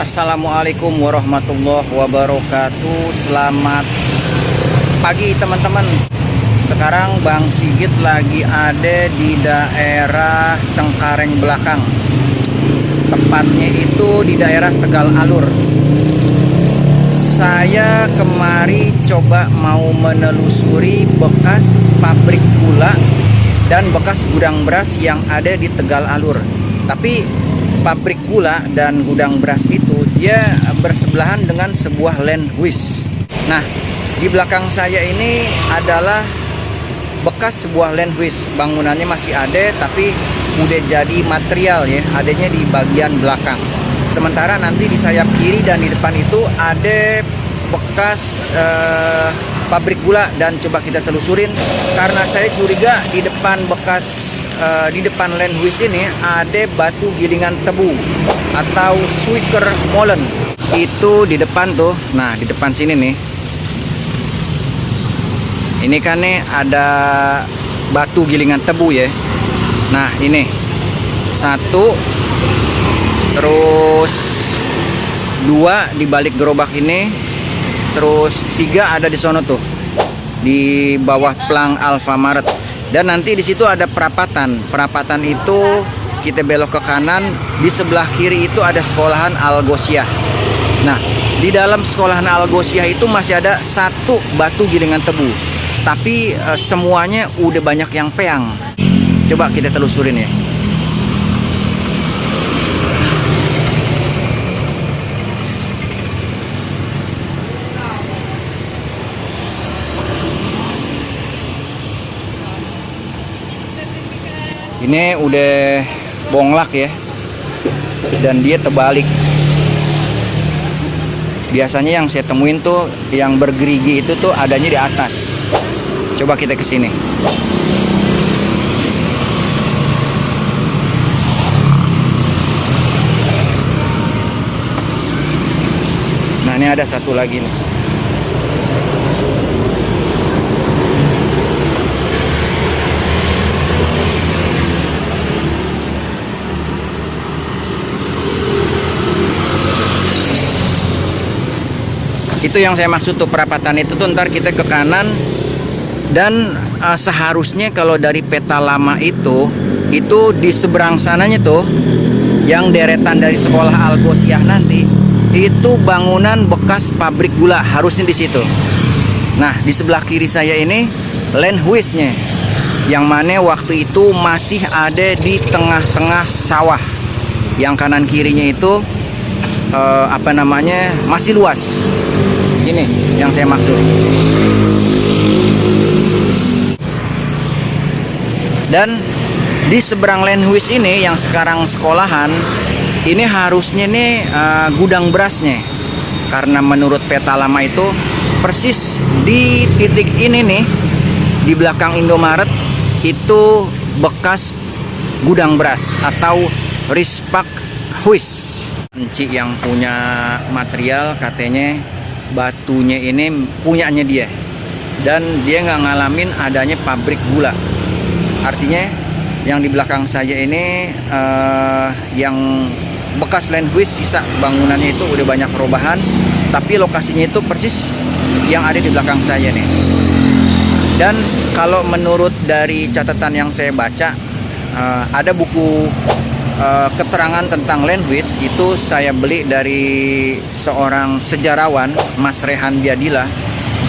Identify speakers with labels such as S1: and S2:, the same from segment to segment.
S1: Assalamualaikum warahmatullahi wabarakatuh. Selamat pagi teman-teman. Sekarang Bang Sigit lagi ada di daerah Cengkareng Belakang. Tepatnya itu di daerah Tegal Alur. Saya kemari coba mau menelusuri bekas pabrik gula dan bekas gudang beras yang ada di Tegal Alur. Tapi pabrik gula dan gudang beras itu dia bersebelahan dengan sebuah land waste. Nah, di belakang saya ini adalah bekas sebuah land waste. Bangunannya masih ada tapi udah jadi material ya, adanya di bagian belakang. Sementara nanti di sayap kiri dan di depan itu ada bekas pabrik gula, dan coba kita telusurin karena saya curiga di depan di depan land waste ini ada batu gilingan tebu atau Swicker Molen. Itu di depan tuh. Nah, di depan sini nih. Ini kan nih ada batu gilingan tebu ya. Nah, ini satu, terus dua di balik gerobak ini, terus tiga ada di sono tuh di bawah plang Alfamaret. Dan nanti di situ ada perapatan. Perapatan itu kita belok ke kanan, di sebelah kiri itu ada sekolahan Al-Ghossiyah. Nah, di dalam sekolahan Al-Ghossiyah itu masih ada satu batu gilingan tebu. Tapi semuanya udah banyak yang peang. Coba kita telusurin ya. Ini udah bonglak ya, dan dia terbalik. Biasanya yang saya temuin tuh yang bergerigi itu tuh adanya di atas. Coba kita ke sini. Nah, ini ada satu lagi nih. Itu yang saya maksud tuh, perapatan itu tuh ntar kita ke kanan. Dan seharusnya kalau dari peta lama itu di seberang sananya tuh yang deretan dari sekolah Al-Ghossiyah nanti itu bangunan bekas pabrik gula, harusnya di situ. Nah, di sebelah kiri saya ini land waste-nya, yang mana waktu itu masih ada di tengah-tengah sawah. Yang kanan kirinya itu masih luas. Ini yang saya maksud. Dan di seberang land waste ini yang sekarang sekolahan, ini harusnya nih gudang berasnya. Karena menurut peta lama itu persis di titik ini nih, di belakang Indomaret itu bekas gudang beras atau Rispak Huis. Encik yang punya material katanya batunya ini punyanya dia, dan dia nggak ngalamin adanya pabrik gula. Artinya yang di belakang saya ini yang bekas land waste, sisa bangunannya itu udah banyak perubahan, tapi lokasinya itu persis yang ada di belakang saya nih. Dan kalau menurut dari catatan yang saya baca, ada buku keterangan tentang land waste itu saya beli dari seorang sejarawan, Mas Rehan Biadila.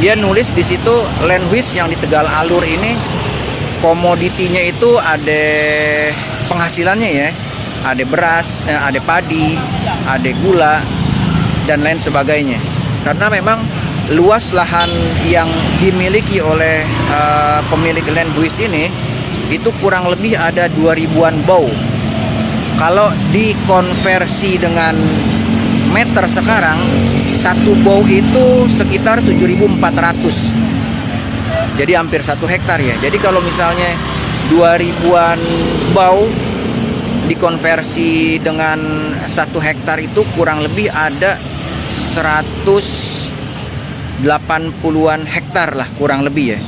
S1: Dia nulis di situ land waste yang di Tegal Alur ini komoditinya itu ada penghasilannya ya, ada beras, ada padi, ada gula dan lain sebagainya. Karena memang luas lahan yang dimiliki oleh pemilik land waste ini itu kurang lebih ada 2000-an bau. Kalau dikonversi dengan meter sekarang, satu bau itu sekitar 7.400. Jadi hampir 1 hektar ya. Jadi kalau misalnya 2000-an bau dikonversi dengan 1 hektar itu kurang lebih ada 180-an hektar lah kurang lebih ya.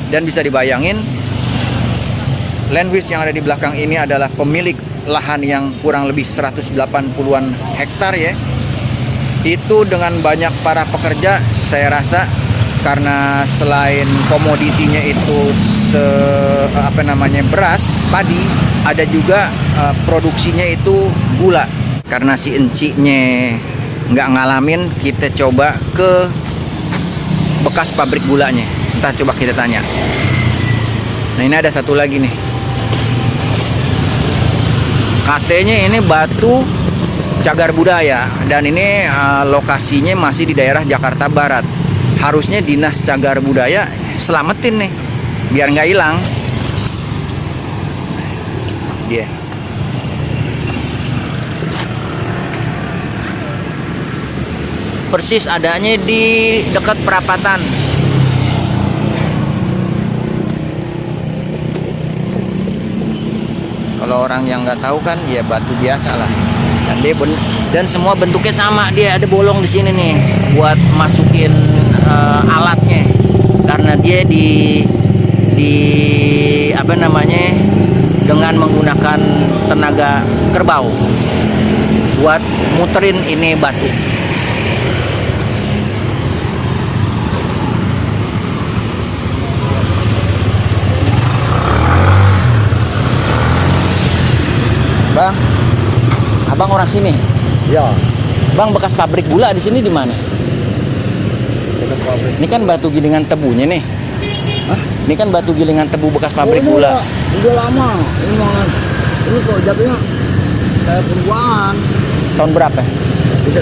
S1: Dan bisa dibayangin Landwiss yang ada di belakang ini adalah pemilik lahan yang kurang lebih 180-an hektar ya. Itu dengan banyak para pekerja, saya rasa karena selain komoditinya itu beras, padi, ada juga produksinya itu gula. Karena si enciknya nggak ngalamin, kita coba ke bekas pabrik gulanya. Entah, coba kita tanya. Nah, ini ada satu lagi nih. Katanya ini batu cagar budaya, dan ini lokasinya masih di daerah Jakarta Barat. Harusnya dinas cagar budaya selamatin nih biar nggak hilang dia. Persis adanya di dekat perapatan. Kalau orang yang nggak tahu kan ya batu biasa lah. Dan semua bentuknya sama, dia ada bolong di sini nih buat masukin alatnya, karena dia dengan menggunakan tenaga kerbau buat muterin ini batu. Bang, abang orang sini?
S2: Ya.
S1: Bang, bekas pabrik gula di sini di mana?
S2: Bekas pabrik.
S1: Ini kan batu gilingan tebunya nih.
S2: Hah?
S1: Ini kan batu gilingan tebu bekas pabrik gula.
S2: Udah lama. Ini kok jatuhnya kayak pembuangan.
S1: Tahun berapa?
S2: Bisa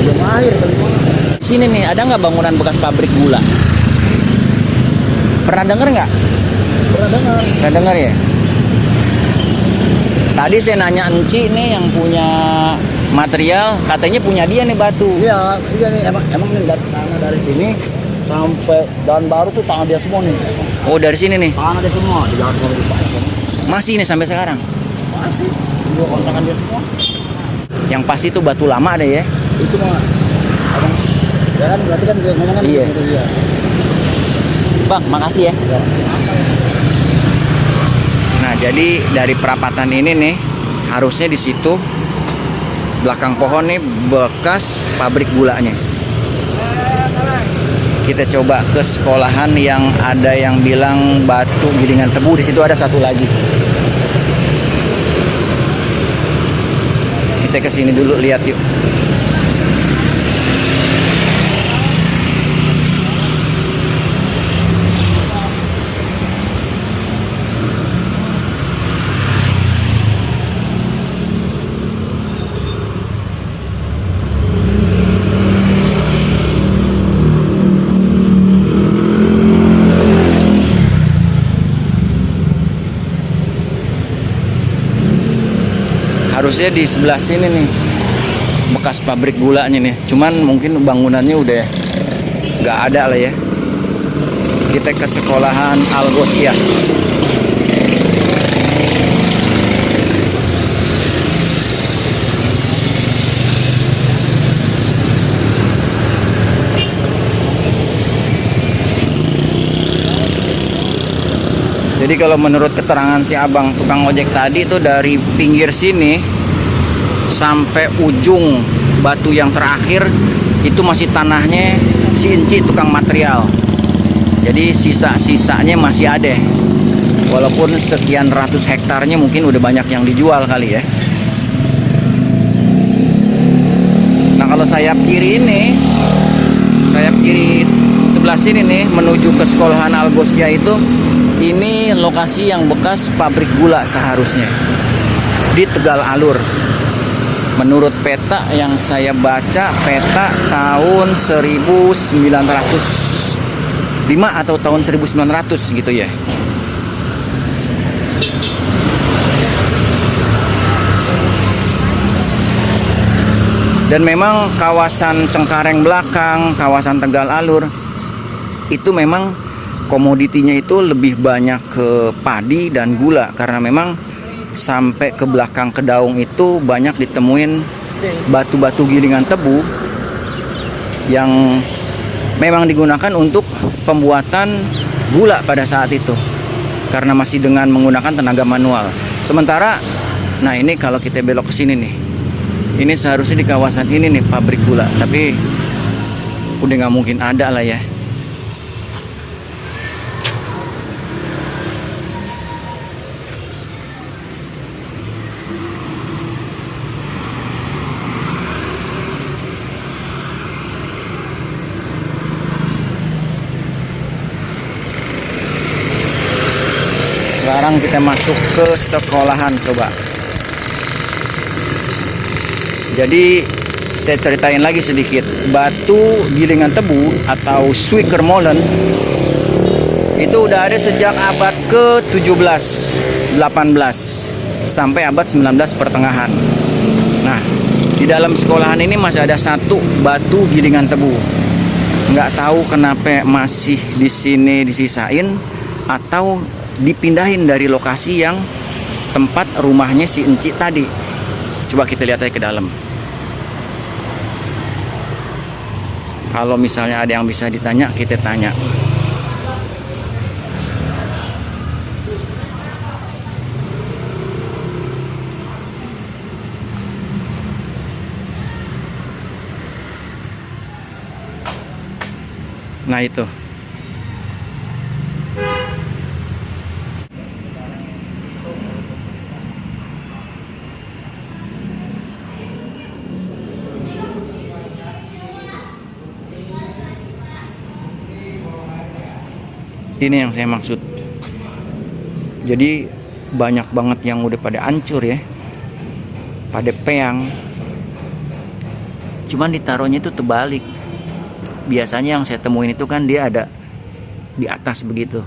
S2: belum air kali mana?
S1: Sini nih, ada nggak bangunan bekas pabrik gula? Pernah denger nggak?
S2: Pernah dengar.
S1: Pernah denger ya? Tadi saya nanya Enci nih yang punya material, katanya punya dia nih batu.
S2: Iya nih emang nih tanah dari sini sampai dan baru tuh tanah dia semua nih.
S1: Oh, dari sini nih?
S2: Tanah dia semua di Jakarta Barat.
S1: Masih nih sampai sekarang?
S2: Masih. Dua kontrakan dia semua.
S1: Yang pasti tuh batu lama deh ya?
S2: Itu mah abang. Ya kan berarti kan dia ngomong kan.
S1: Iya.
S2: Gitu, iya.
S1: Bang, makasih ya.
S2: Ya.
S1: Nah, jadi dari perapatan ini nih, harusnya di situ belakang pohon nih bekas pabrik gulanya. Kita coba ke sekolahan yang ada yang bilang batu gilingan tebu, di situ ada satu lagi. Kita ke sini dulu lihat yuk. Harusnya di sebelah sini nih bekas pabrik gulanya nih, cuman mungkin bangunannya udah nggak ada lah ya. Kita ke sekolahan Al-Ghossiyah. Jadi kalau menurut keterangan si abang tukang ojek tadi itu dari pinggir sini sampai ujung batu yang terakhir itu masih tanahnya si Enci tukang material. Jadi sisa-sisanya masih ada. Walaupun sekian ratus hektarnya mungkin udah banyak yang dijual kali ya. Nah, kalau sayap kiri ini, sayap kiri sebelah sini nih menuju ke sekolahan Al-Ghossiyah itu, ini lokasi yang bekas pabrik gula seharusnya di Tegal Alur. Menurut peta yang saya baca, peta tahun 1905 atau tahun 1900 gitu ya. Dan memang kawasan Cengkareng belakang, kawasan Tegal Alur itu memang komoditinya itu lebih banyak ke padi dan gula, karena memang sampai ke belakang Kedaung itu banyak ditemuin batu-batu gilingan tebu yang memang digunakan untuk pembuatan gula pada saat itu. karena masih dengan menggunakan tenaga manual. Sementara, nah ini kalau kita belok ke sini nih, ini seharusnya di kawasan ini nih pabrik gula, tapi udah nggak mungkin ada lah ya. Sekarang kita masuk ke sekolahan coba. Jadi saya ceritain lagi sedikit. Batu gilingan tebu atau Zwijkermolen itu udah ada sejak abad ke-17, 18 sampai abad 19 pertengahan. Nah, di dalam sekolahan ini masih ada satu batu gilingan tebu. Nggak tahu kenapa masih di sini disisain atau dipindahin dari lokasi yang tempat rumahnya si Encik tadi. Coba kita lihat aja ke dalam. Kalau misalnya ada yang bisa ditanya, kita tanya. Nah itu. Ini yang saya maksud. Jadi banyak banget yang udah pada hancur ya, pada peang. Cuman ditaruhnya itu terbalik. Biasanya yang saya temuin itu kan dia ada di atas begitu.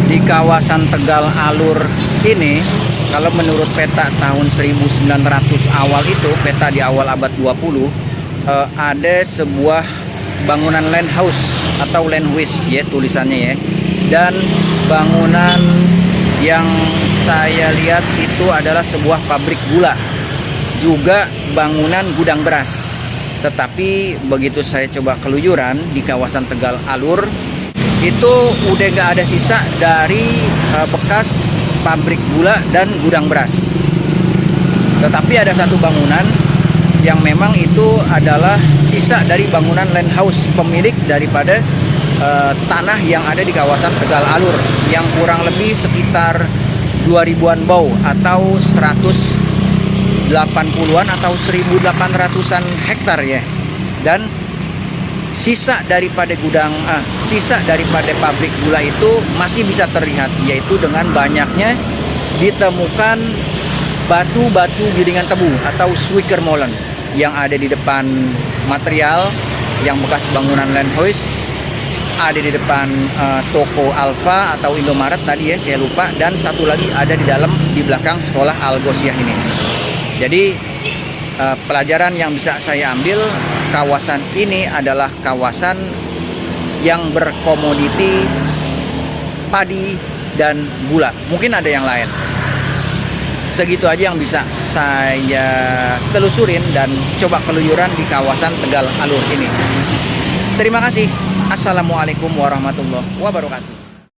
S1: Di kawasan Tegal Alur ini, kalau menurut peta tahun 1900 awal itu, peta di awal abad 20, ada sebuah bangunan land house atau land house ya tulisannya ya. Dan bangunan yang saya lihat itu adalah sebuah pabrik gula, juga bangunan gudang beras. Tetapi begitu saya coba keluyuran di kawasan Tegal Alur, itu udah gak ada sisa dari bekas pabrik gula dan gudang beras. Tetapi ada satu bangunan yang memang itu adalah sisa dari bangunan land house pemilik daripada tanah yang ada di kawasan Tegal Alur, yang kurang lebih sekitar 2000-an bau atau 180-an atau 1800-an hektar ya. Dan sisa daripada sisa daripada pabrik gula itu masih bisa terlihat, yaitu dengan banyaknya ditemukan batu-batu gilingan tebu atau Zwijkermolen yang ada di depan material yang bekas bangunan land house, ada di depan toko Alfa atau Indomaret tadi ya, saya lupa, dan satu lagi ada di belakang sekolah Al-Ghossiyah ini. Jadi pelajaran yang bisa saya ambil, kawasan ini adalah kawasan yang berkomoditi padi dan gula. Mungkin ada yang lain. Segitu aja yang bisa saya telusurin dan coba keluyuran di kawasan Tegal Alur ini. Terima kasih. Assalamualaikum warahmatullahi wabarakatuh.